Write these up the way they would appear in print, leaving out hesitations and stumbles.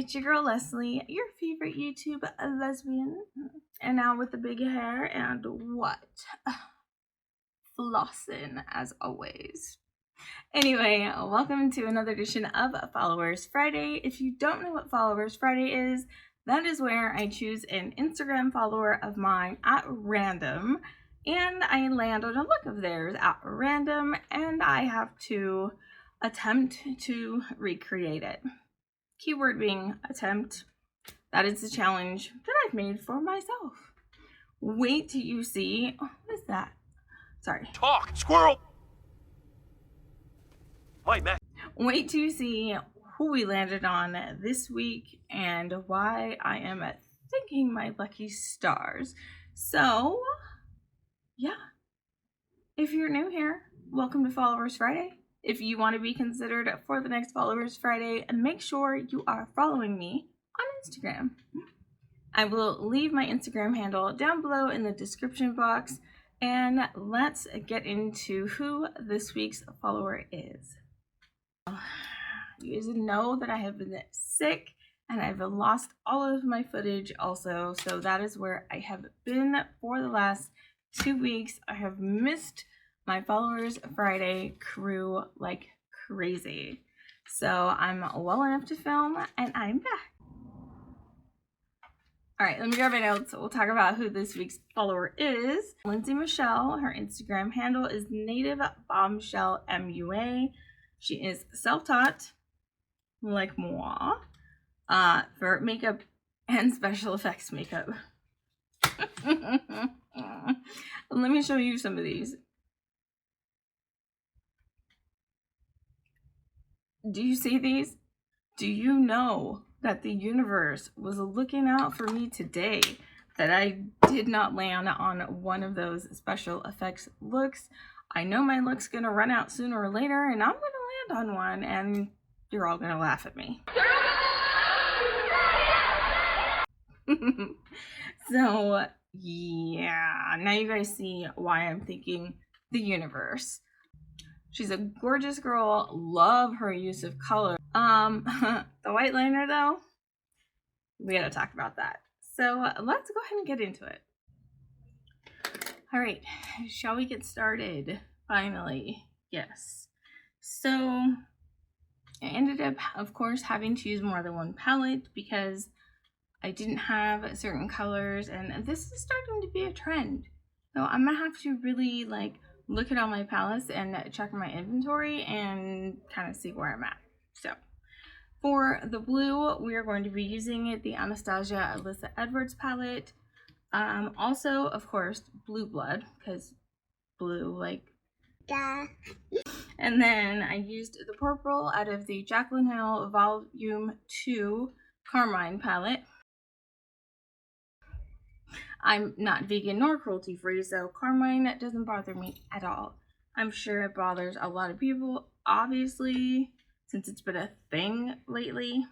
it's your girl Leslie, your favorite YouTube lesbian, and now with the big hair and what? Flossing as always. Anyway, welcome to another edition of Followers Friday. If you don't know what Followers Friday is, that is where I choose an Instagram follower of mine at random, and I land on a look of theirs at random, and I have to attempt to recreate it. Keyword being attempt. That is the challenge that I've made for myself. Wait till you see. Oh, what is that? Sorry. Talk, squirrel! My man. Wait till you see who we landed on this week and why I am thanking my lucky stars. So, yeah. If you're new here, welcome to Followers Friday. If you want to be considered for the next Followers Friday, make sure you are following me on Instagram. I will leave my Instagram handle down below in the description box, and let's get into who this week's follower is. You guys know that I have been sick and I've lost all of my footage also, so that is where I have been for the last 2 weeks. I have missed my Followers Friday crew like crazy. So I'm well enough to film and I'm back. Alright, let me grab my notes. We'll talk about who this week's follower is. Lindsay Michelle. Her Instagram handle is Native Bombshell MUA. She is self-taught, like moi, for makeup and special effects makeup. Let me show you some of these. Do you see these? Do you know that the universe was looking out for me today? That I did not land on one of those special effects looks. I know my look's gonna run out sooner or later, and I'm gonna land on one, and you're all gonna laugh at me. So, yeah, now you guys see why I'm thinking the universe. She's a gorgeous girl. Love her use of color. The white liner though, we gotta talk about that. So let's go ahead and get into it. All right, shall we get started? Finally, yes. So I ended up, of course, having to use more than one palette because I didn't have certain colors, and this is starting to be a trend. So I'm gonna have to really look at all my palettes and check my inventory and kind of see where I'm at. So for the blue, we are going to be using the Anastasia Alyssa Edwards palette. Also, of course, Blue Blood, because blue, duh. And then I used the purple out of the Jaclyn Hill Volume 2 Carmine palette. I'm not vegan nor cruelty free, so carmine doesn't bother me at all. I'm sure it bothers a lot of people, obviously, since it's been a thing lately,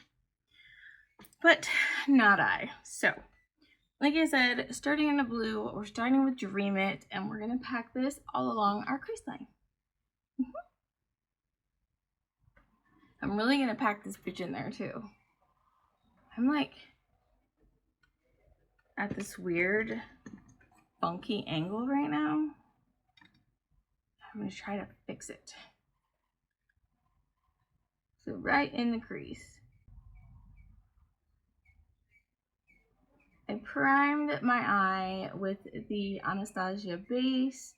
but not I. So, like I said, starting in the blue, we're starting with Dream It, and we're going to pack this all along our crease line. I'm really going to pack this bitch in there, too. I'm at this weird, funky angle right now. I'm going to try to fix it. So right in the crease. I primed my eye with the Anastasia base,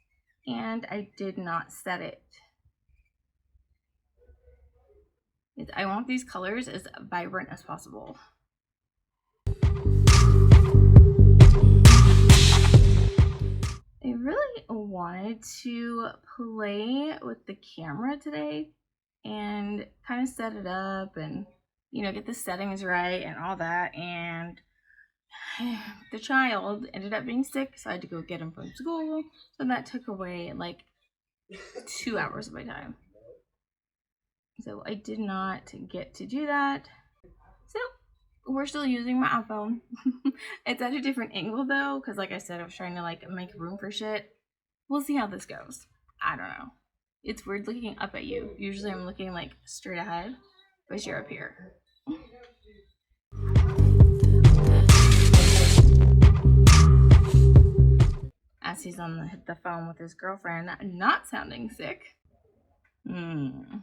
and I did not set it. I want these colors as vibrant as possible. I really wanted to play with the camera today and kind of set it up and, get the settings right and all that. And the child ended up being sick, so I had to go get him from school. So that took away 2 hours of my time. So I did not get to do that. So we're still using my iPhone. It's at a different angle though, because like I said, I was trying to make room for shit. We'll see how this goes. I don't know. It's weird looking up at you. Usually I'm looking straight ahead, but you're up here. as he's on the phone with his girlfriend, not sounding sick. My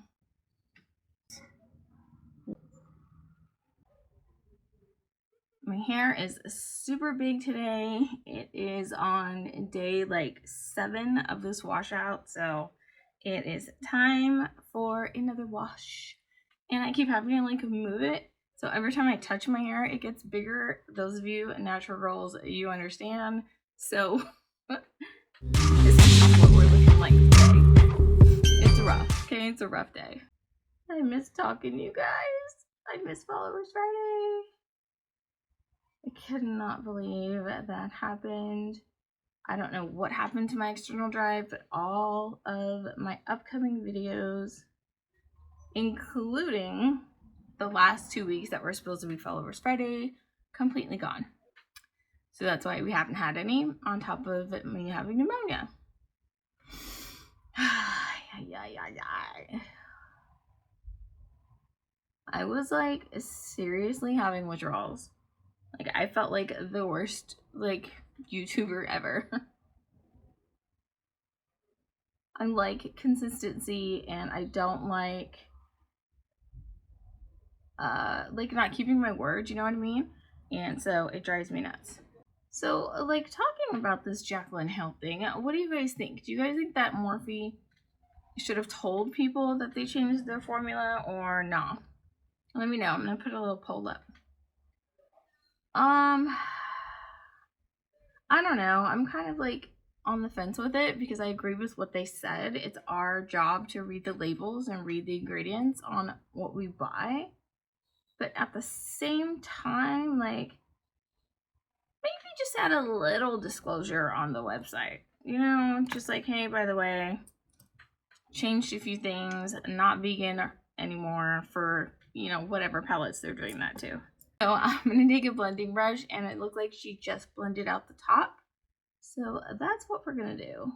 hair is super big today. It is on day like 7 of this washout, so it is time for another wash. And I keep having to like move it, so every time I touch my hair, it gets bigger. Those of you natural girls, you understand. So this is what we're looking like today. It's rough, okay? It's a rough day. I miss talking to you guys. I miss Followers Friday. I cannot believe that happened. I don't know what happened to my external drive, but all of my upcoming videos, including the last 2 weeks that were supposed to be Followers Friday, completely gone. So that's why we haven't had any, on top of me having pneumonia. I was like seriously having withdrawals. Like I felt like the worst like YouTuber ever. I like consistency, and I don't like not keeping my word, you know what I mean? And so it drives me nuts. So like talking about this Jaclyn Hill thing, what do you guys think? Do you guys think that Morphe should have told people that they changed their formula or no? Let me know. I'm gonna put a little poll up. I don't know. I'm kind of like on the fence with it because I agree with what they said. It's our job to read the labels and read the ingredients on what we buy. But at the same time, like, maybe just add a little disclosure on the website. You know, just like, hey, by the way, changed a few things, not vegan anymore for, you know, whatever palettes they're doing that to. So I'm going to take a blending brush, and it looked like she just blended out the top. So that's what we're going to do.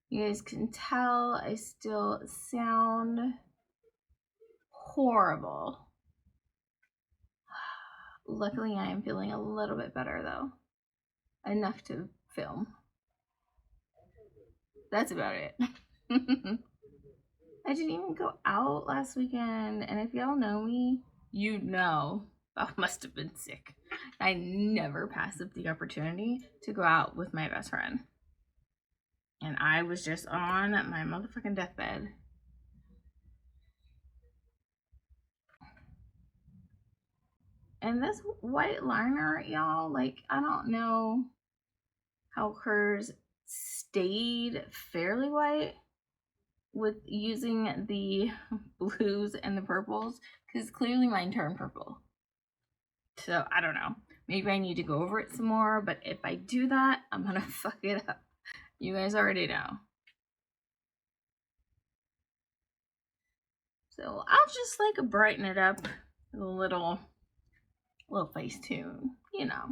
You guys can tell I still sound horrible. Luckily, I am feeling a little bit better though. Enough to film. That's about it. I didn't even go out last weekend, and if y'all know me, you know I must have been sick. I never pass up the opportunity to go out with my best friend. And I was just on my motherfucking deathbed. And this white liner, y'all, like, I don't know how hers stayed fairly white with using the blues and the purples, because clearly mine turned purple. So I don't know. Maybe I need to go over it some more, but if I do that, I'm gonna fuck it up. You guys already know. So I'll just like brighten it up with a little face tune, you know.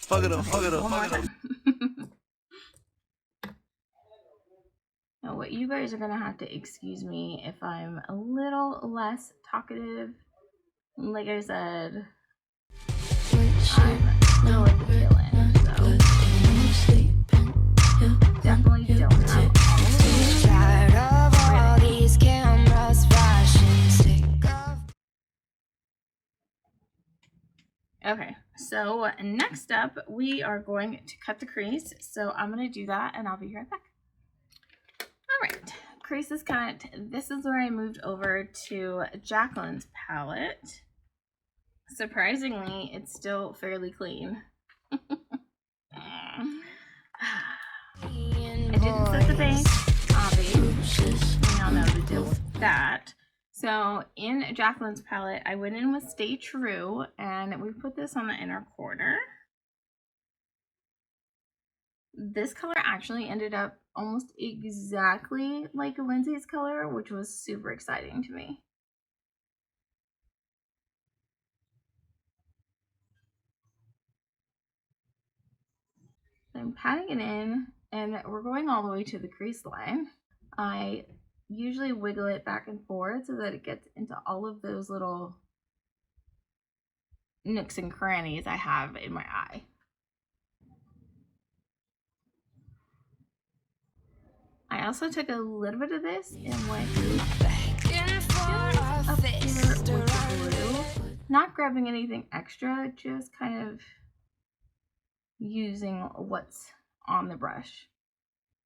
Fuck it up, fuck it up. One more time. Now, what you guys are gonna have to excuse me if I'm a little less talkative. Like I said, I'm still at the tail end, so definitely don't have all of these. Tired of all these cameras flashing, sick of. Okay, so next up, we are going to cut the crease. So I'm gonna do that, and I'll be right back. All right, crease is cut. This is where I moved over to Jaclyn's palette. Surprisingly, it's still fairly clean. I didn't set the base, obviously. We all know the deal with that. So in Jaclyn's palette, I went in with Stay True, and we put this on the inner corner. This color actually ended up almost exactly like Lindsay's color, which was super exciting to me. I'm patting it in, and we're going all the way to the crease line. I usually wiggle it back and forth so that it gets into all of those little nooks and crannies I have in my eye. I also took a little bit of this and went up here with the blue. Not grabbing anything extra, just kind of using what's on the brush.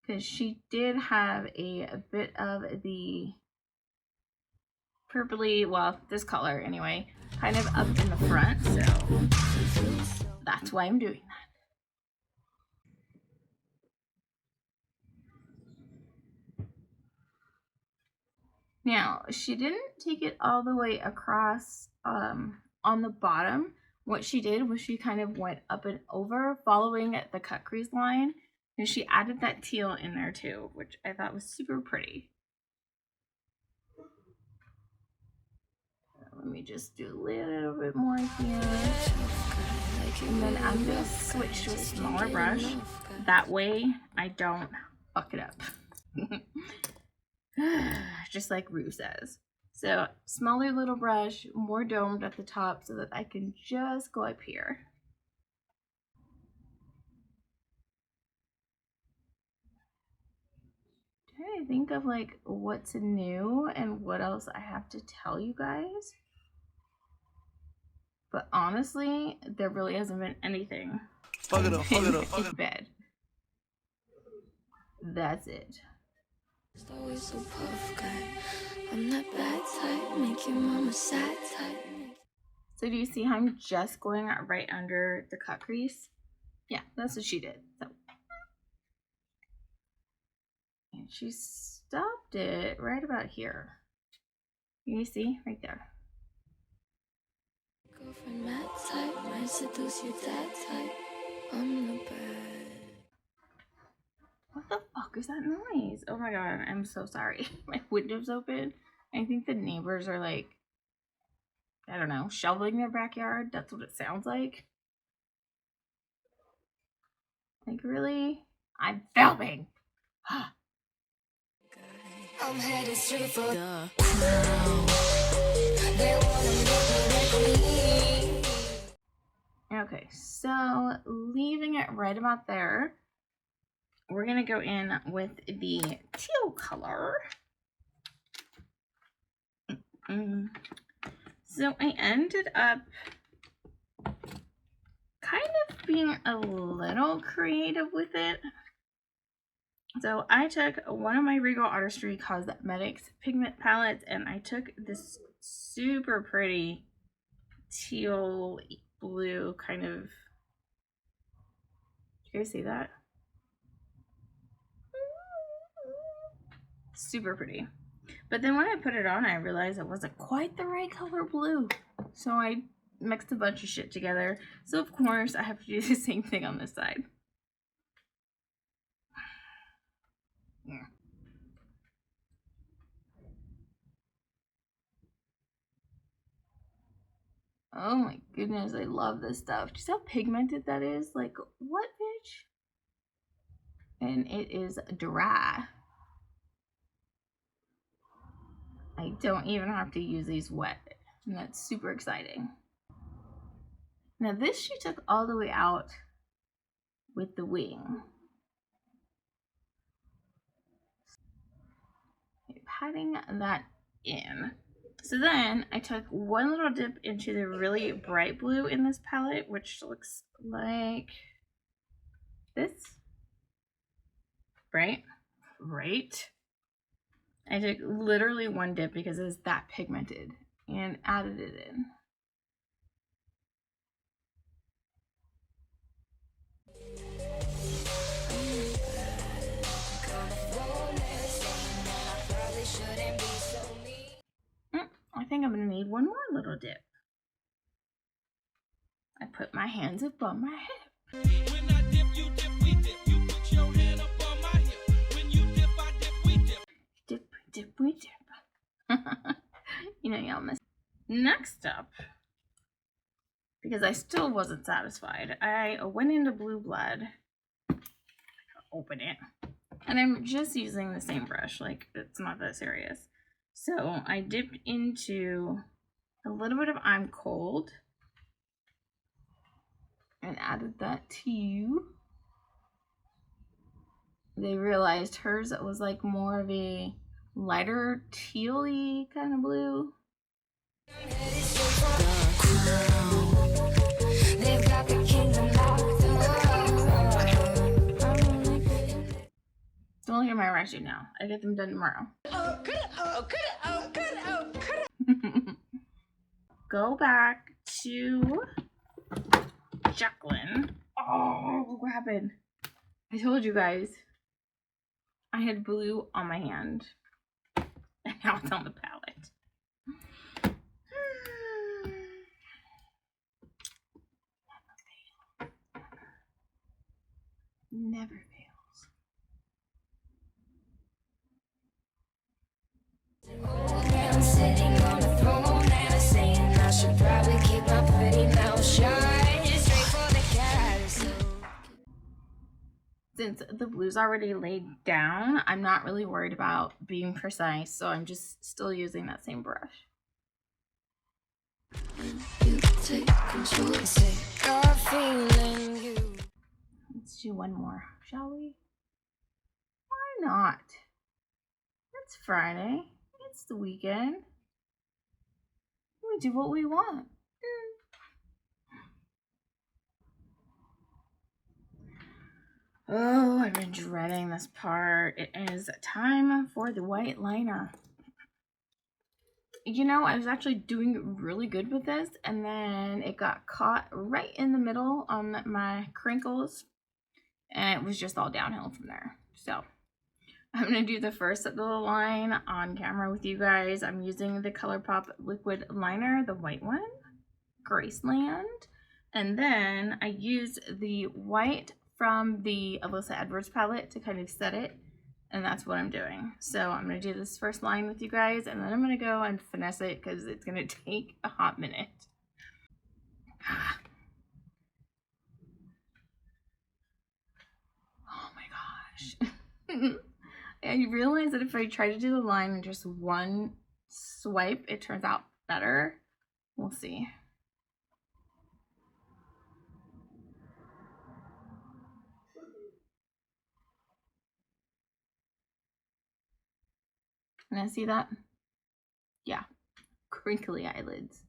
Because she did have a bit of the purpley, well, this color anyway, kind of up in the front, so that's why I'm doing that. Now, she didn't take it all the way across on the bottom. What she did was she kind of went up and over, following the cut crease line, and she added that teal in there too, which I thought was super pretty. Let me just do a little bit more here. And then I'm going to switch to a smaller brush. That way I don't fuck it up. Just like Rue says. So, smaller little brush, more domed at the top so that I can just go up here. Trying to think of like what's new and what else I have to tell you guys. But honestly, there really hasn't been anything. Fuck it up, fuck it up, fuck it in up. bed. That's it. Always so puff guy. I'm that bad type, make your mama sad type. So do you see how I'm just going right under the cut crease? Yeah, that's what she did. So. And she stopped it right about here. You see? Right there. Girlfriend mad type, might seduce your dad type. I'm the bad. What the fuck is that noise? Oh my god, I'm so sorry. My window's open. I think the neighbors are like, I don't know, shoveling their backyard. That's what it sounds like. Like, really? I'm filming. I'm headed straight for the crown. They wanna make me the queen. Okay, so leaving it right about there, we're gonna go in with the teal color. So I ended up kind of being a little creative with it. So I took one of my Regal Artistry Cosmetics pigment palettes and I took this super pretty teal blue kind of, did you guys see that? Super pretty. But then when I put it on, I realized it wasn't quite the right color blue. So I mixed a bunch of shit together. So of course I have to do the same thing on this side. Yeah. Oh my goodness, I love this stuff. Do you see how pigmented that is? Like, what, bitch? And it is dry. I don't even have to use these wet. And that's super exciting. Now this she took all the way out with the wing. Okay, patting that in. So then I took one little dip into the really bright blue in this palette, which looks like this. Right? Right. I took literally one dip because it was that pigmented and added it in. I think I'm gonna need one more little dip. I put my hands up on my hip. When I dip, you dip, we dip. You put your hand up on my hip. When you dip, I dip, we dip. Dip, dip, we dip. You know, y'all miss. Next up, because I still wasn't satisfied, I went into Blue Blood. open it. And I'm just using the same brush, like it's not that serious. So I dipped into a little bit of I'm Cold and added that to. They realized hers was like more of a lighter teal-y kind of blue. Don't look at my rashes now. I get them done tomorrow. Go back to Jacqueline. Oh, look what happened. I told you guys. I had blue on my hand. And now it's on the palette. Never fails. I'm sitting on a throne and saying I should probably keep my pretty mouth shut. Just straight for the cat. Since the blue's already laid down, I'm not really worried about being precise, so I'm just still using that same brush. You take control. Sick of feeling you. Let's do one more, shall we? Why not? It's Friday. It's the weekend. We do what we want. Oh, I've been dreading this part. It is time for the white liner. You know, I was actually doing really good with this, and then it got caught right in the middle on my crinkles, and it was just all downhill from there. So I'm going to do the first little line on camera with you guys. I'm using the ColourPop liquid liner, the white one, Graceland, and then I used the white from the Alyssa Edwards palette to kind of set it, and that's what I'm doing. So I'm going to do this first line with you guys, and then I'm going to go and finesse it because it's going to take a hot minute. Oh my gosh. I realized that if I try to do the line in just one swipe, it turns out better. We'll see. Can I see that? Yeah, crinkly eyelids.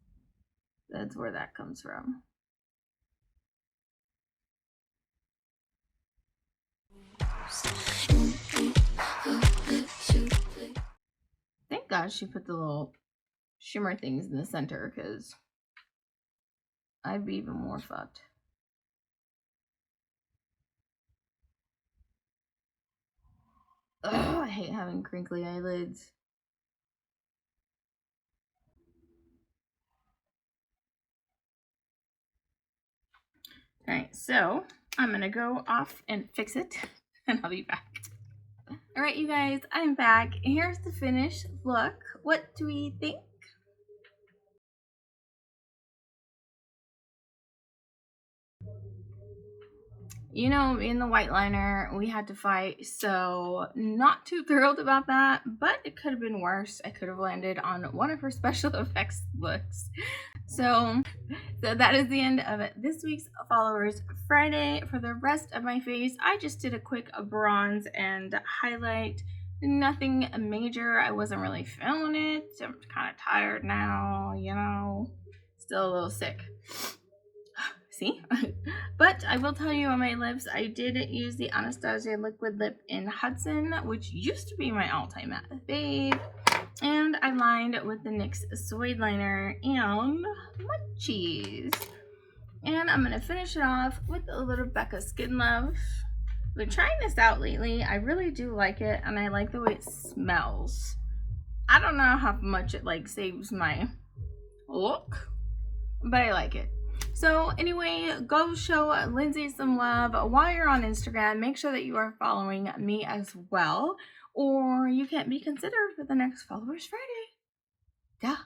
That's where that comes from. Thank God she put the little shimmer things in the center, because I'd be even more fucked. Ugh, I hate having crinkly eyelids. Alright, so I'm gonna go off and fix it, and I'll be back. Alright, you guys, I'm back. Here's the finished look. What do we think? You know, in the white liner, we had to fight, so not too thrilled about that, but it could have been worse. I could have landed on one of her special effects looks. So that is the end of this week's Followers Friday. For the rest of my face, I just did a quick bronze and highlight. Nothing major. I wasn't really feeling it. I'm kind of tired now, you know. Still a little sick. See? But I will tell you, on my lips, I did use the Anastasia Liquid Lip in Hudson, which used to be my all-time fave. And I lined with the NYX Suede Liner and Munchies. And I'm going to finish it off with a little Becca Skin Love. I've been trying this out lately. I really do like it, and I like the way it smells. I don't know how much it like saves my look, but I like it. So anyway, go show Lindsay some love while you're on Instagram. Make sure that you are following me as well, or you can't be considered for the next Followers Friday. Duh.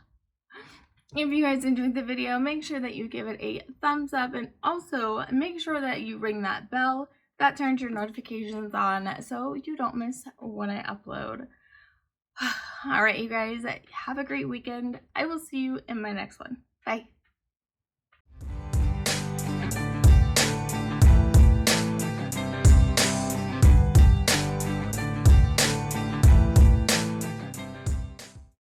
If you guys enjoyed the video, make sure that you give it a thumbs up, and also make sure that you ring that bell that turns your notifications on so you don't miss when I upload. All right, you guys, have a great weekend. I will see you in my next one. Bye.